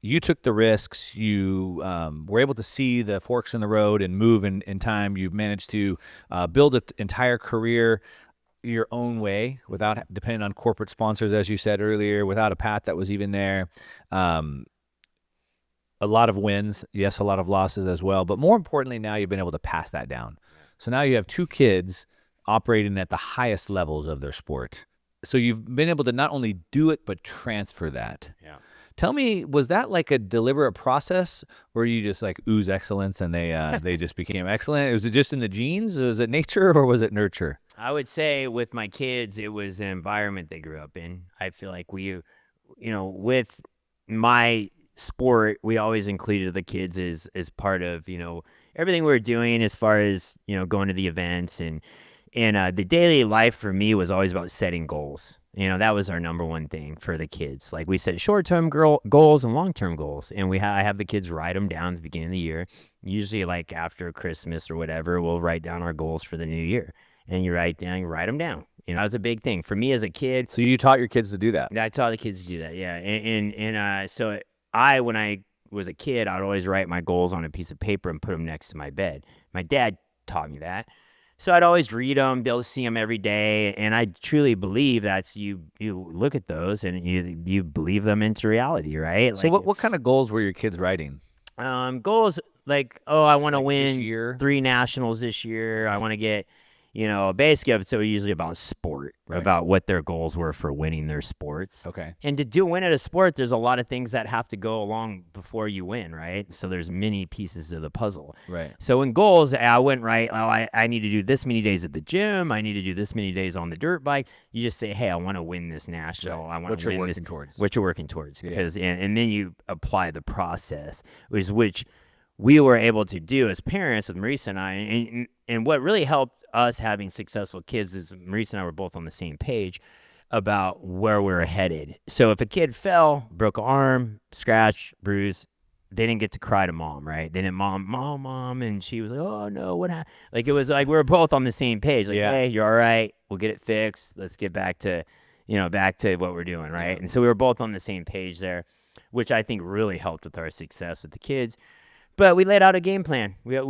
you took the risks. You were able to see the forks in the road and move in time. You've managed to build an entire career your own way without depending on corporate sponsors, as you said earlier, without a path that was even there. Um, a lot of wins, yes, a lot of losses as well. But more importantly, now you've been able to pass that down. So now you have two kids operating at the highest levels of their sport. So you've been able to not only do it, but transfer that. Yeah. Tell me, was that like a deliberate process, or you just like ooze excellence and they just became excellent? Was it just in the genes? Was it nature, or was it nurture? I would say with my kids, it was the environment they grew up in. I feel like with my sport, we always included the kids as part of, everything we were doing as far as, going to the events and the daily life for me was always about setting goals. That was our number one thing for the kids. Like we set short-term goals and long-term goals. And I have the kids write them down at the beginning of the year. Usually like after Christmas or whatever, we'll write down our goals for the new year. And you write them down. That was a big thing for me as a kid. So you taught your kids to do that? I taught the kids to do that, yeah. So when I was a kid, I'd always write my goals on a piece of paper and put them next to my bed. My dad taught me that. So I'd always read them, be able to see them every day, and I truly believe that's you look at those and you believe them into reality, right? So what kind of goals were your kids writing? Goals like, I want to win 3 nationals this year. I want to get, basically it's usually about sport, right, about what their goals were for winning their sports. Okay. And to win at a sport, there's a lot of things that have to go along before you win, right? So there's many pieces of the puzzle. Right. So in goals, I wouldn't write, I need to do this many days at the gym. I need to do this many days on the dirt bike. You just say, hey, I want to win this national. Right. I want to win this. What you're working towards. Yeah. Because and then you apply the process, which we were able to do as parents with Marisa and I. And what really helped us having successful kids is Marisa and I were both on the same page about where we're headed. So if a kid fell, broke an arm, scratch, bruise, they didn't get to cry to mom, right? They didn't mom, and she was like, oh no, what happened? Like it was like we were both on the same page. Like, yeah, hey, you're all right. We'll get it fixed. Let's get back to what we're doing, right? Yeah. And so we were both on the same page there, which I think really helped with our success with the kids. But we laid out a game plan. We had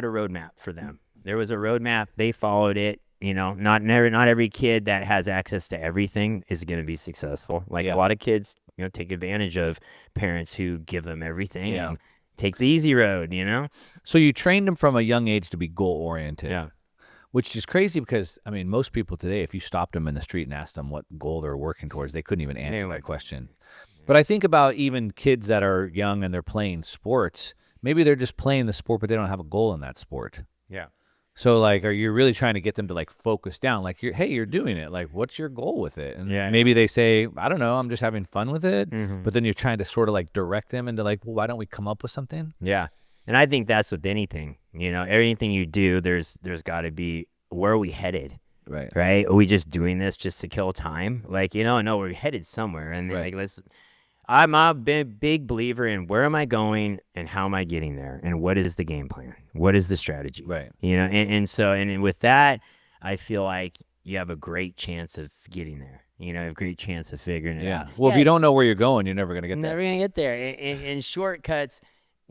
a roadmap for them. There was a roadmap. They followed it. Not every kid that has access to everything is going to be successful. Like a lot of kids, take advantage of parents who give them everything and take the easy road, So you trained them from a young age to be goal-oriented. Yeah. Which is crazy because, I mean, most people today, if you stopped them in the street and asked them what goal they're working towards, they couldn't even answer that question. But I think about even kids that are young and they're playing sports. Maybe they're just playing the sport, but they don't have a goal in that sport. Yeah. So, like, are you really trying to get them to, like, focus down? Like, you're doing it. Like, what's your goal with it? And maybe they say, I don't know, I'm just having fun with it. Mm-hmm. But then you're trying to sort of, like, direct them into, like, well, why don't we come up with something? Yeah. And I think that's with anything. Everything you do, there's got to be, where are we headed? Right. Right? Are we just doing this just to kill time? Like, no, we're headed somewhere. And, right. like, I'm a big believer in where am I going and how am I getting there and what is the game plan? What is the strategy? Right. And with that, I feel like you have a great chance of getting there. A great chance of figuring it out. Well, if you don't know where you're going, you're never going to get there. Never going to get there. And shortcuts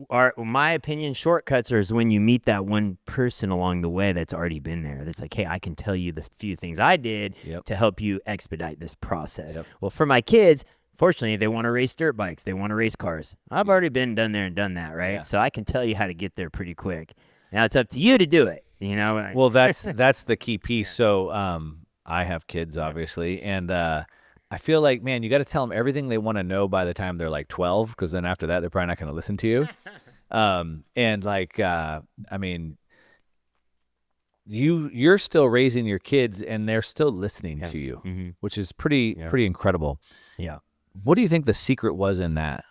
are, in my opinion, shortcuts are when you meet that one person along the way that's already been there. That's like, hey, I can tell you the few things I did to help you expedite this process. Yep. Well, for my kids, fortunately, they want to race dirt bikes. They want to race cars. I've already been done there and done that, right? Yeah. So I can tell you how to get there pretty quick. Now it's up to you to do it, Well, that's the key piece. So I have kids, obviously, and I feel like, man, you got to tell them everything they want to know by the time they're like 12, because then after that, they're probably not going to listen to you. And like, I mean, you're still raising your kids, and they're still listening to you, which is pretty incredible. Yeah. What do you think the secret was in that?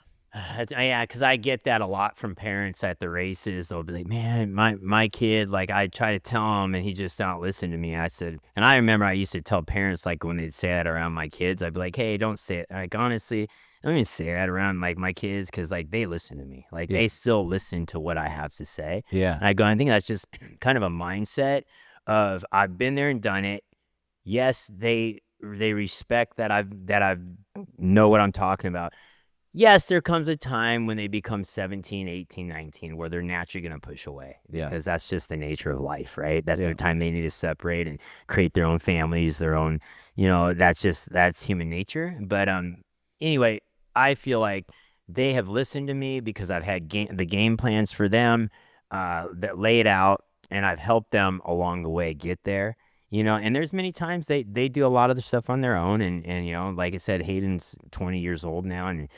Yeah, because I get that a lot from parents at the races. They'll be like, man, my kid, like, I try to tell him and he just don't listen to me. I said, and I remember I used to tell parents, like, when they'd say that around my kids, I'd be like, hey, don't say it. Like, honestly, I don't even say that around, like, my kids, because, like, they listen to me. Like, they still listen to what I have to say. Yeah. And I think that's just kind of a mindset of, I've been there and done it. Yes, they respect that I know what I'm talking about. Yes, there comes a time when they become 17, 18, 19 where they're naturally going to push away. Yeah. Because that's just the nature of life, right? That's Yeah. their time they need to separate and create their own families, their own, that's human nature. But anyway, I feel like they have listened to me because I've had the game plans for them that laid out, and I've helped them along the way get there. And there's many times they do a lot of the stuff on their own, and like I said, Hayden's 20 years old now, and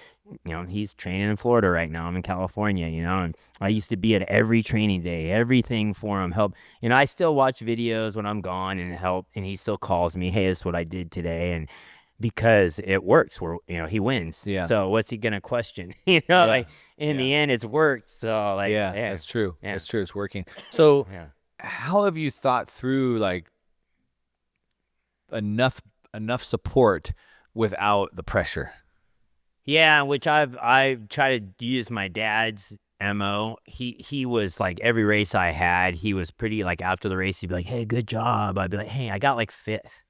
he's training in Florida right now. I'm in California, and I used to be at every training day, everything for him, help. I still watch videos when I'm gone and help, and he still calls me, hey, this is what I did today, and because it works, he wins. Yeah. So what's he gonna question? Yeah. Like in the end, it's worked. So like, yeah, yeah, that's true. Yeah. That's true. It's working. So yeah. how have you thought through like enough support without the pressure? Yeah, which I've tried to use my dad's MO. He was like, every race I had, he was pretty like, after the race, he'd be like, hey, good job. I'd be like, hey, I got like 5th.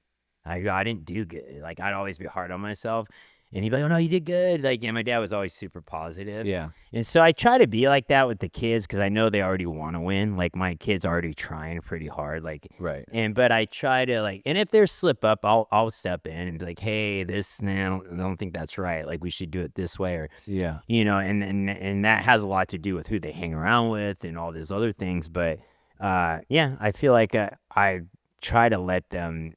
I didn't do good. Like, I'd always be hard on myself. And he'd be like, oh, no, you did good. Like, my dad was always super positive. Yeah. And so I try to be like that with the kids because I know they already want to win. Like, my kid's already trying pretty hard. Like, Right. But I try to, like, and if there's slip up, I'll step in and be like, hey, I don't think that's right. Like, we should do it this way. Or, Yeah. and that has a lot to do with who they hang around with and all these other things. But, yeah, I feel like I try to let them,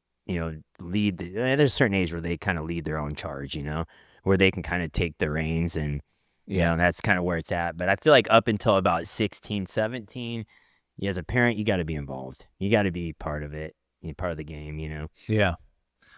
lead. There's a certain age where they kind of lead their own charge, where they can kind of take the reins, and that's kind of where it's at. But I feel like up until about 16, 17, as a parent, you got to be involved. You got to be part of it, part of the game, Yeah.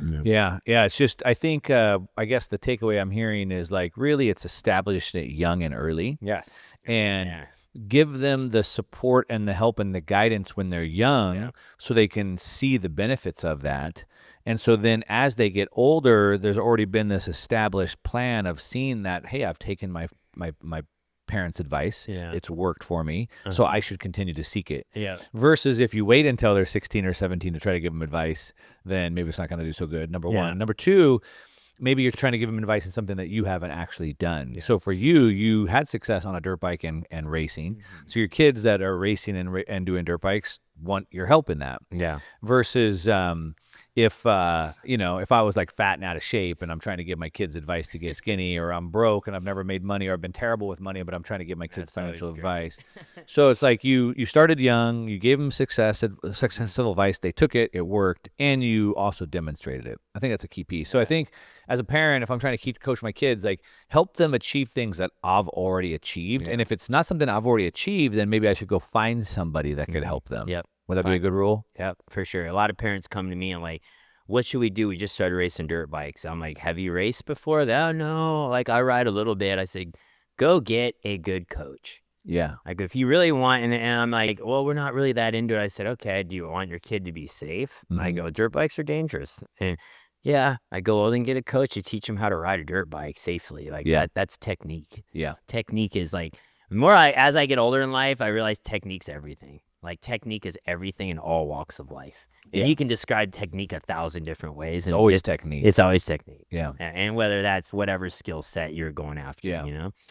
Yeah. It's just, I think, I guess the takeaway I'm hearing is like, really, it's established it young and early. Yes. And give them the support and the help and the guidance when they're young so they can see the benefits of that. And so then as they get older, there's already been this established plan of seeing that, hey, I've taken my parents' advice. Yeah. It's worked for me. So I should continue to seek it. Yeah. Versus if you wait until they're 16 or 17 to try to give them advice, then maybe it's not going to do so good. Number one. Number two, maybe you're trying to give them advice in something that you haven't actually done. Yeah. So for you had success on a dirt bike and racing. Mm-hmm. So your kids that are racing and doing dirt bikes want your help in that. Yeah. Versus if I was like fat and out of shape and I'm trying to give my kids advice to get skinny, or I'm broke and I've never made money, or I've been terrible with money, but I'm trying to give my kids financial advice. So it's like you started young, you gave them successful advice, they took it, it worked, and you also demonstrated it. I think that's a key piece. So I think as a parent, if I'm trying to coach my kids, like help them achieve things that I've already achieved. Yeah. And if it's not something I've already achieved, then maybe I should go find somebody that could help them. Yep. Would that be a good rule? Yep, for sure. A lot of parents come to me and like, what should we do? We just started racing dirt bikes. I'm like, have you raced before? Oh, no. Like, I ride a little bit. I said, go get a good coach. Yeah. Like, if you really want, and I'm like, well, we're not really that into it. I said, okay, do you want your kid to be safe? Mm-hmm. I go, dirt bikes are dangerous. And yeah, I go, well, then get a coach to teach them how to ride a dirt bike safely. Like, that's technique. Yeah. Technique is like, as I get older in life, I realize technique's everything. Like, technique is everything in all walks of life. Yeah. And you can describe technique 1,000 different ways. It's always technique. It's always technique. Yeah. And whether that's whatever skill set you're going after,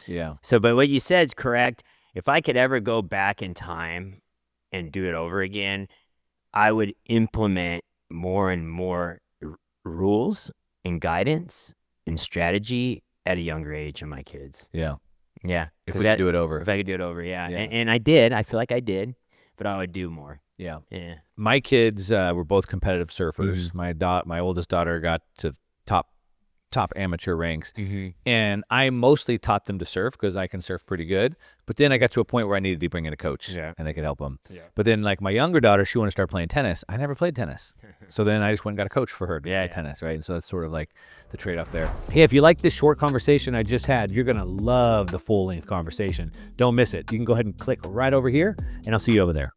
Yeah. So, but what you said is correct. If I could ever go back in time and do it over again, I would implement more and more rules and guidance and strategy at a younger age in my kids. Yeah. Yeah. If we could do it over. If I could do it over, yeah. And I did. I feel like I did. But I would do more. Yeah. Yeah. My kids were both competitive surfers. Mm-hmm. My oldest daughter got to top amateur ranks. Mm-hmm. And I mostly taught them to surf because I can surf pretty good. But then I got to a point where I needed to bring in a coach and they could help them. Yeah. But then like my younger daughter, she wanted to start playing tennis. I never played tennis. So then I just went and got a coach for her to play tennis, right? And so that's sort of like the trade-off there. Hey, if you like this short conversation I just had, you're going to love the full-length conversation. Don't miss it. You can go ahead and click right over here, and I'll see you over there.